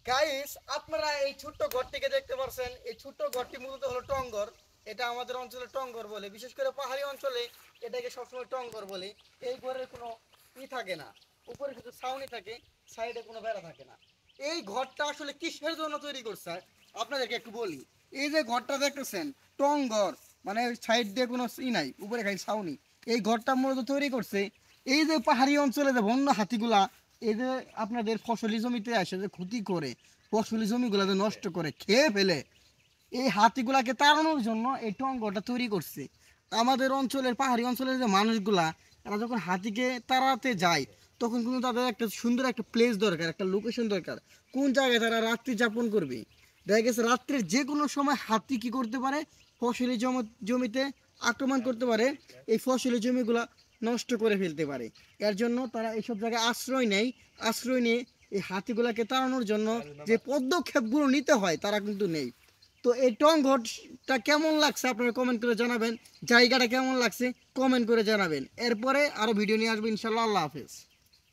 Guys, আপনারা এই ছোট্ট ঘরটিকে দেখতে পাচ্ছেন। এই ছোট্ট ঘরটি মূলত হলো টঙ্গর। এটা আমাদের অঞ্চলে টঙ্গর বলে, বিশেষ করে পাহাড়ি অঞ্চলে এটাকে সবসময় টঙ্গর বলে। এই ঘরের কোনো থাকে না, উপরে শুধু ছাউনি থাকে, সাইডে কোনো বেড়া থাকে না। এই ঘরটা আসলে কিসের জন্য তৈরি করছে আপনাদেরকে একটু বলি। এই যে ঘরটা দেখতেছেন, টঙ্গর, মানে সাইড দিয়ে কোনো নাই, উপরে খালি ছাউনি। এই ঘরটা মূলত তৈরি করছে এই যে পাহাড়ি অঞ্চলে যে বন্য হাতিগুলা এই যে আপনাদের ফসলি জমিতে আসে যে ক্ষতি করে, ফসলি জমিগুলো যে নষ্ট করে খেয়ে ফেলে, এই হাতিগুলাকে তাড়ানোর জন্য এই টঙ্গটা তৈরি করছে। আমাদের অঞ্চলের পাহাড়ি অঞ্চলের যে মানুষগুলা, তারা যখন হাতিকে তাড়াতে যায় তখন কিন্তু তাদের একটা সুন্দর একটা প্লেস দরকার, একটা লোকেশন দরকার, কোন জায়গায় তারা রাত্রি যাপন করবে। দেখা গেছে রাত্রের যে কোনো সময় হাতি কি করতে পারে, ফসলি জমিতে আক্রমণ করতে পারে, এই ফসলি জমিগুলা নষ্ট করে ফেলতে পারে। এর জন্য তারা এইসব জায়গায় আশ্রয় নেয়। আশ্রয় নিয়ে এই হাতিগুলাকে তাড়ানোর জন্য যে পদক্ষেপগুলো নিতে হয় তারা কিন্তু নেই। তো এই টংঘরটা কেমন লাগছে আপনারা কমেন্ট করে জানাবেন, জায়গাটা কেমন লাগছে কমেন্ট করে জানাবেন। এরপরে আরও ভিডিও নিয়ে আসবো ইনশাল্লাহ। আল্লাহ হাফেজ।